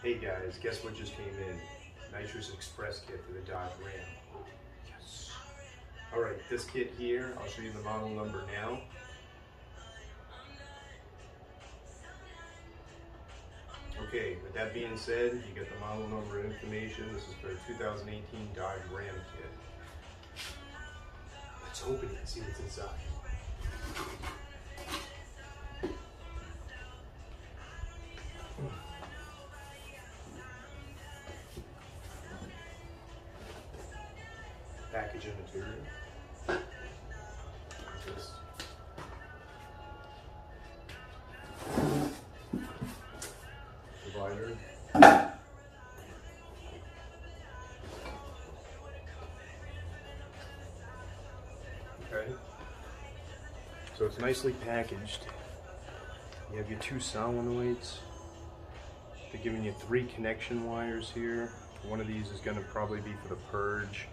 Hey guys, guess what just came in? Nitrous Express kit for the Dodge Ram. Yes. Alright, this kit here, I'll show you the model number now. Okay, with that being said, you get the model number information. This is for a 2018 Dodge Ram kit. Let's open it and see what's inside. Packaging material. This. Divider. Okay. So it's nicely packaged. You have your two solenoids. They're giving you 3 connection wires here. One of these is going to probably be for the purge.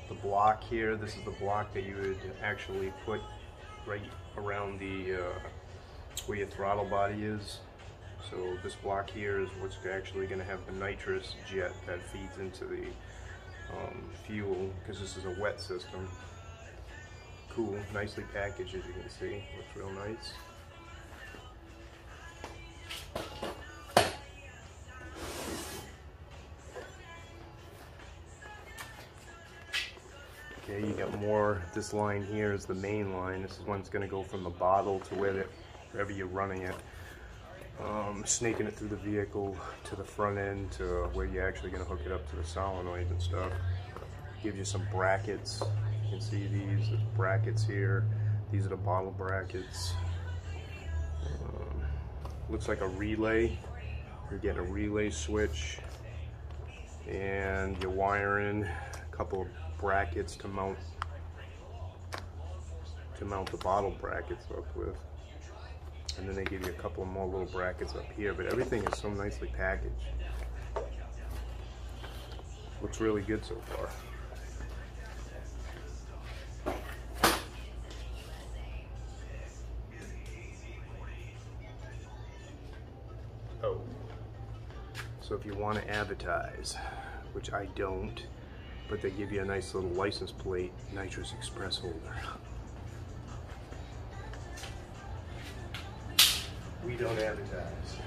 The block here, this is the block that you would actually put right around the where your throttle body is. So this block here is what's actually going to have the nitrous jet that feeds into the fuel, because this is a wet system. Cool, nicely packaged, as you can see. Looks real nice. Okay, you got more. This line here is the main line. This is one that's going to go from the bottle to wherever you're running it. Snaking it through the vehicle to the front end to where you're actually going to hook it up to the solenoids and stuff. Gives you some brackets. You can see these brackets here. These are the bottle brackets. Looks like a relay. You're getting a relay switch, and you're wiring a couple of brackets to mount the bottle brackets up with, and then they give you a couple of more little brackets up here. But everything is so nicely packaged. Looks really good so far. Oh, so if you want to advertise, which I don't, but they give you a nice little license plate, Nitrous Express holder. We don't advertise.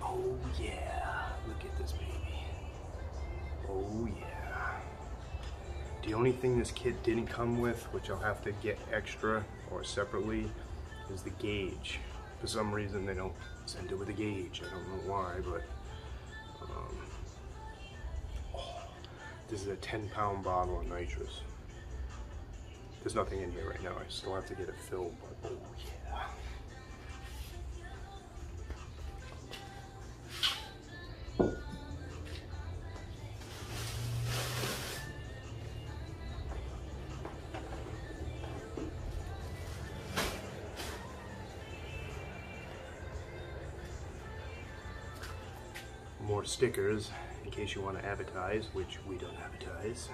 Oh yeah, look at this baby. Oh yeah. The only thing this kit didn't come with, which I'll have to get extra or separately, is the gauge. For some reason they don't send it with a gauge. I don't know why, but this is a 10-pound bottle of nitrous. There's nothing in here right now. I still have to get it filled, but oh yeah. More stickers in case you want to advertise, which we don't advertise.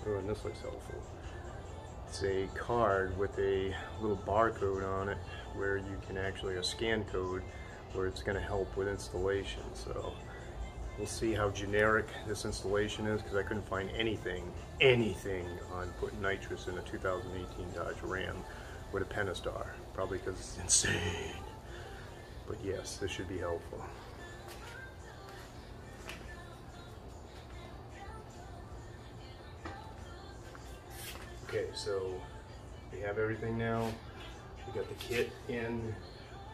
Oh, and this looks helpful. It's a card with a little barcode on it where you can actually, a scan code, where it's going to help with installation. So we'll see how generic this installation is, because I couldn't find anything on putting nitrous in a 2018 Dodge Ram with a Pentastar. Probably because it's insane. But yes, this should be helpful. Okay, so we have everything now. We got the kit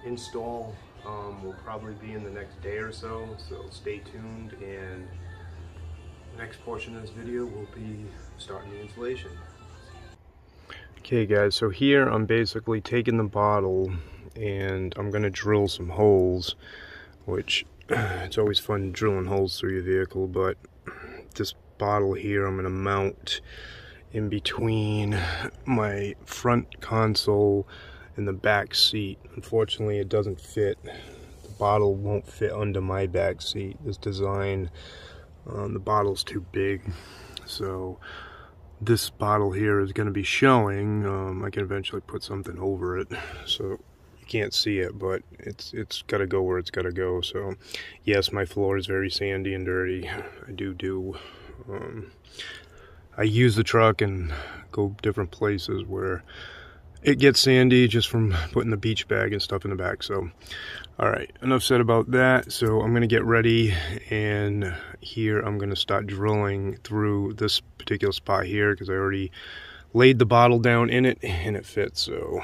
install. Will probably be in the next day or so stay tuned, and the next portion of this video will be starting the installation. Okay guys, so here I'm basically taking the bottle and I'm gonna drill some holes, which it's always fun drilling holes through your vehicle, but this bottle here I'm gonna mount in between my front console and the back seat. Unfortunately it doesn't fit. The bottle won't fit under my back seat. This design, the bottle's too big, so this bottle here is going to be showing. I can eventually put something over it so you can't see it, but it's got to go where it's got to go. So yes, my floor is very sandy and dirty. I use the truck and go different places where it gets sandy just from putting the beach bag and stuff in the back. So all right, enough said about that. So I'm gonna get ready, and here I'm gonna start drilling through this particular spot here because I already laid the bottle down in it and it fits. So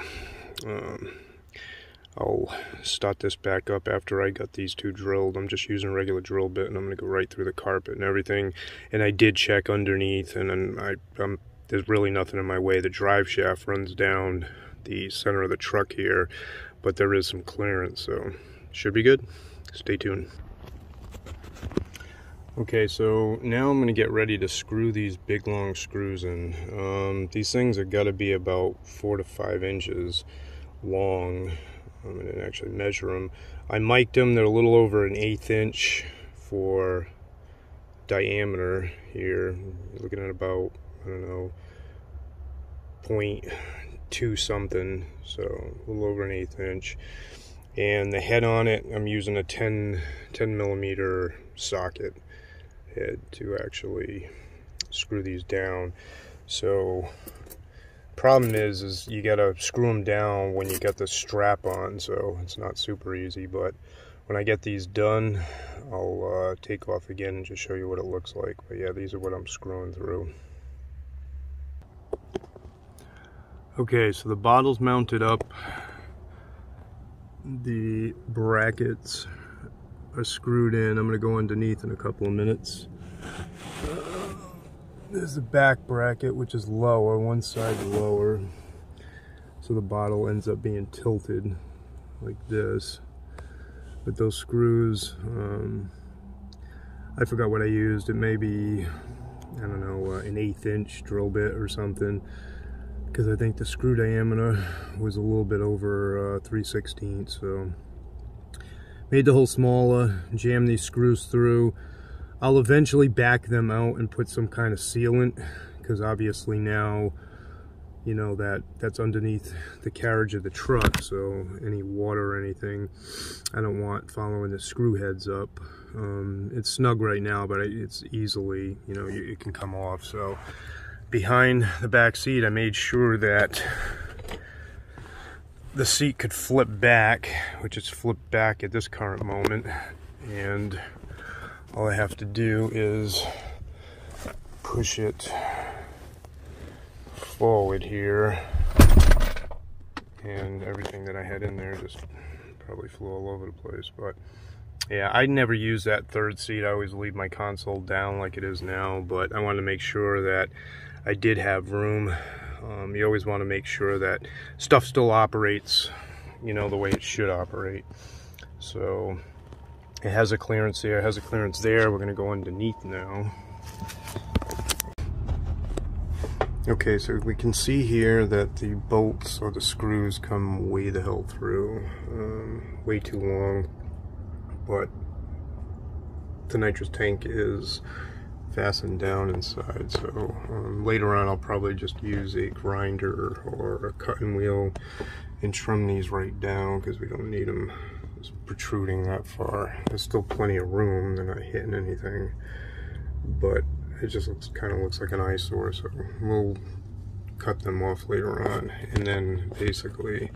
I'll start this back up after I got these two drilled. I'm just using a regular drill bit, and I'm gonna go right through the carpet and everything. And I did check underneath, and then there's really nothing in my way. The drive shaft runs down the center of the truck here, but there is some clearance, so should be good. Stay tuned. Okay, so now I'm going to get ready to screw these big long screws in. These things are got to be about 4 to 5 inches long. I'm going to actually measure them. I mic'd them. They're a little over an 1/8 inch for diameter here. You're looking at about, I don't know, 0.2 something, so a little over an 1/8 inch. And the head on it, I'm using a 10 millimeter socket head to actually screw these down. So problem is you gotta screw them down when you got the strap on, so it's not super easy. But when I get these done, I'll take off again and just show you what it looks like. But yeah, these are what I'm screwing through. Okay, so the bottle's mounted up. The brackets are screwed in. I'm going to go underneath in a couple of minutes. There's the back bracket, which is lower, one side lower. So the bottle ends up being tilted like this. But those screws, I forgot what I used. It may be, I don't know, an 1/8 inch drill bit or something, because I think the screw diameter was a little bit over 3/16. So made the hole smaller, jam these screws through. I'll eventually back them out and put some kind of sealant, because obviously now, you know, that's underneath the carriage of the truck, so any water or anything I don't want following the screw heads up. It's snug right now, but it's easily, you know, it can come off. So behind the back seat, I made sure that the seat could flip back, which is flipped back at this current moment, and all I have to do is push it forward here, and everything that I had in there just probably flew all over the place. But yeah, I never use that third seat. I always leave my console down like it is now, but I wanted to make sure that I did have room. You always want to make sure that stuff still operates, you know, the way it should operate. So it has a clearance there, it has a clearance there. We're going to go underneath now. Okay, so we can see here that the bolts or the screws come way the hell through. Way too long. But the nitrous tank is fastened down inside, so later on I'll probably just use a grinder or a cutting wheel and trim these right down, because we don't need them protruding that far. There's still plenty of room, they're not hitting anything, but it just kind of looks like an eyesore, so we'll cut them off later on, and then basically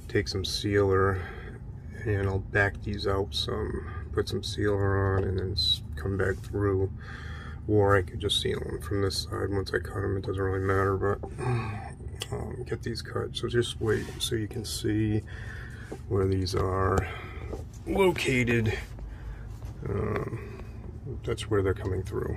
take some sealer and I'll back these out some, put some sealer on, and then come back through. Or I could just seal them from this side. Once I cut them, it doesn't really matter, but get these cut. So just wait so you can see where these are located. That's where they're coming through.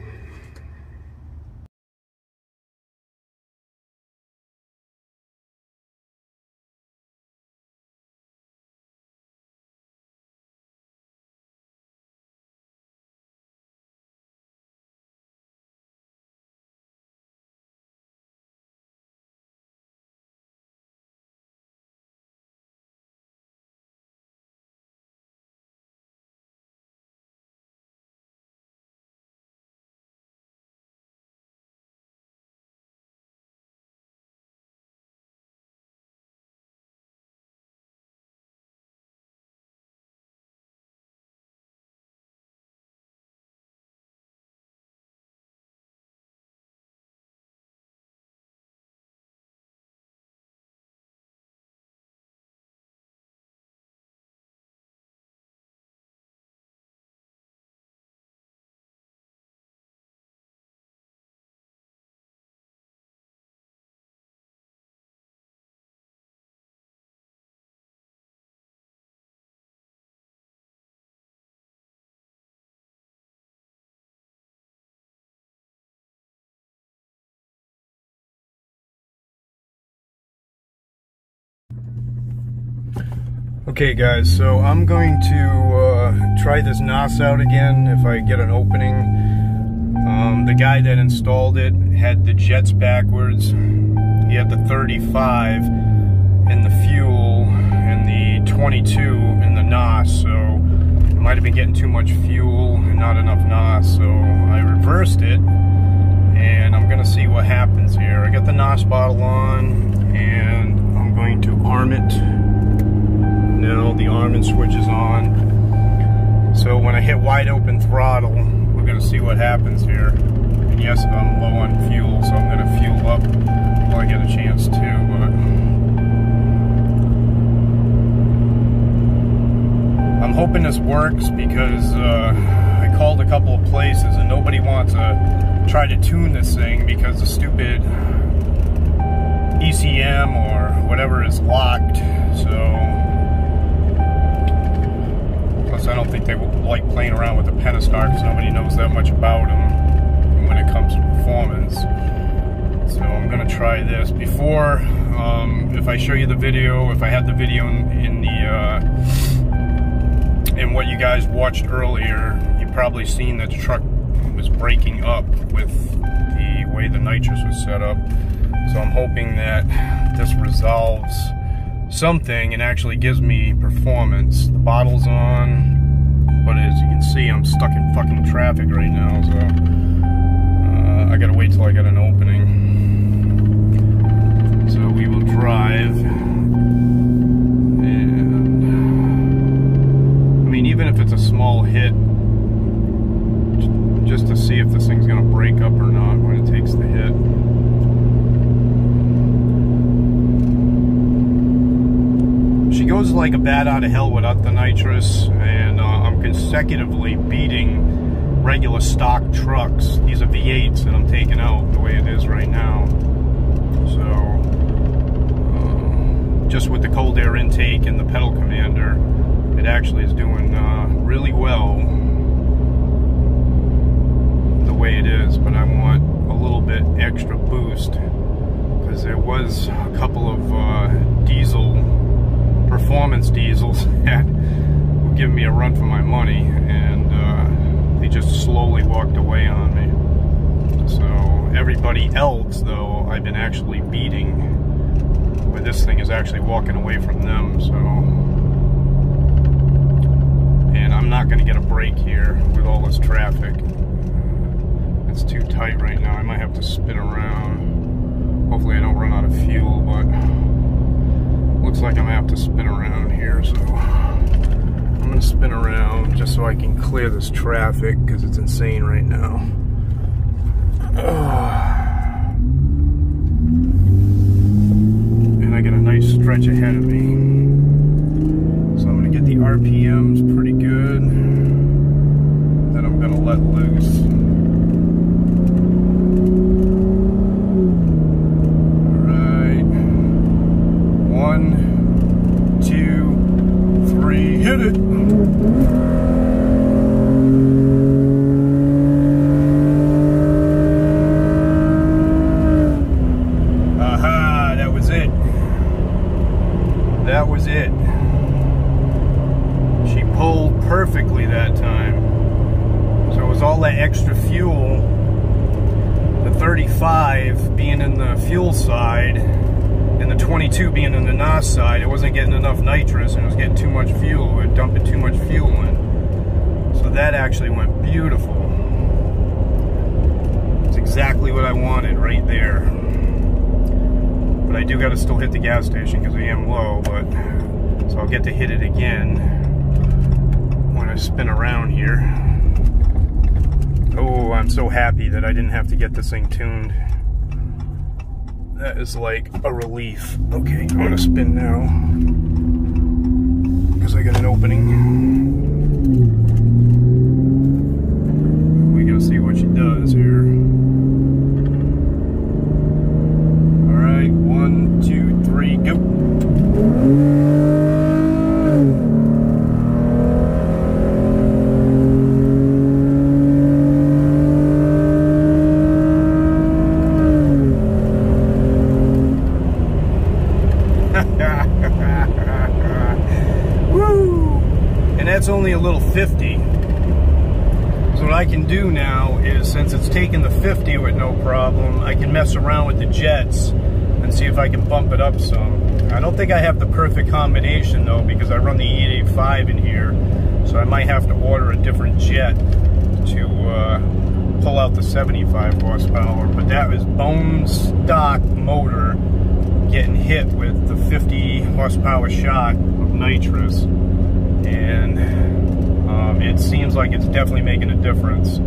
Okay guys, so I'm going to try this NOS out again if I get an opening. The guy that installed it had the jets backwards. He had the 35 in the fuel and the 22 in the NOS, so it might have been getting too much fuel and not enough NOS, so I reversed it and I'm gonna see what happens here. I got the NOS bottle on and I'm going to arm it. Now the arming switch is on. So when I hit wide open throttle, we're gonna see what happens here. And yes, I'm low on fuel, so I'm gonna fuel up while I get a chance to, but I'm hoping this works because I called a couple of places and nobody wants to try to tune this thing because the stupid ECM or whatever is locked, so plus I don't think they like playing around with the Pentastar because nobody knows that much about them when it comes to performance. So I'm gonna try this. Before, if I show you the video, if I had the video in what you guys watched earlier, you've probably seen that the truck was breaking up with the way the nitrous was set up. So I'm hoping that this resolves something and actually gives me performance. The bottle's on, but as you can see, I'm stuck in fucking traffic right now, so I gotta wait till I get an opening. So we will drive, and I mean, even if it's a small hit, just to see if this thing's gonna break up or not when it takes the hit. She goes like a bat out of hell without the nitrous, and I'm consecutively beating regular stock trucks. These are V8s that I'm taking out the way it is right now. So just with the cold air intake and the pedal commander, it actually is doing really well the way it is, but I want a little bit extra boost because there was a couple of performance diesels that were giving me a run for my money, and they just slowly walked away on me. So everybody else, though, I've been actually beating, where this thing is actually walking away from them. So, and I'm not going to get a break here with all this traffic. It's too tight right now. I might have to spin around. Hopefully I don't run out of fuel, but looks like I'm gonna have to spin around here, so I'm gonna spin around just so I can clear this traffic because it's insane right now. And I got a nice stretch ahead of me, so I'm gonna get the RPMs pretty good. Then I'm gonna let loose. Hit it! Aha, that was it. That was it. She pulled perfectly that time. So it was all that extra fuel, the 35 being in the fuel side, and the 22 being in the NOS side. It wasn't getting enough nitrous and it was getting too much fuel. We were dumping too much fuel in. So that actually went beautiful. It's exactly what I wanted right there. But I do got to still hit the gas station because I am low, but so I'll get to hit it again when I spin around here. Oh, I'm so happy that I didn't have to get this thing tuned. That is like a relief. Okay, I'm gonna spin now because I got an opening. We gotta see what she does here. All right, 1, 2, 3, go. 50. So what I can do now is, since it's taking the 50 with no problem, I can mess around with the jets and see if I can bump it up some. I don't think I have the perfect combination though, because I run the E85 in here, so I might have to order a different jet to pull out the 75 horsepower. But that is bone stock motor getting hit with the 50 horsepower shot of nitrous, and it seems like it's definitely making a difference.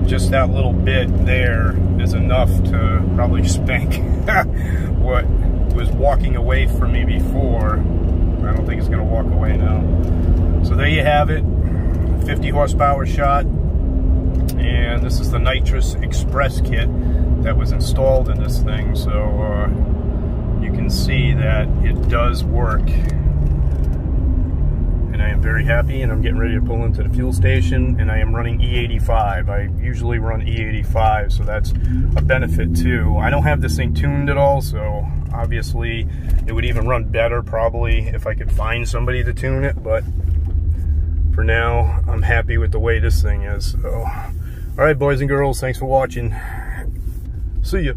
Just that little bit there is enough to probably spank what was walking away from me before. I don't think it's going to walk away now. So there you have it, 50 horsepower shot, and this is the Nitrous Express kit that was installed in this thing. So you can see that it does work. And I am very happy, and I'm getting ready to pull into the fuel station, and I am running E85. I usually run E85, so that's a benefit too. I don't have this thing tuned at all, so obviously it would even run better probably if I could find somebody to tune it, but for now I'm happy with the way this thing is. So, all right, boys and girls, thanks for watching. See ya.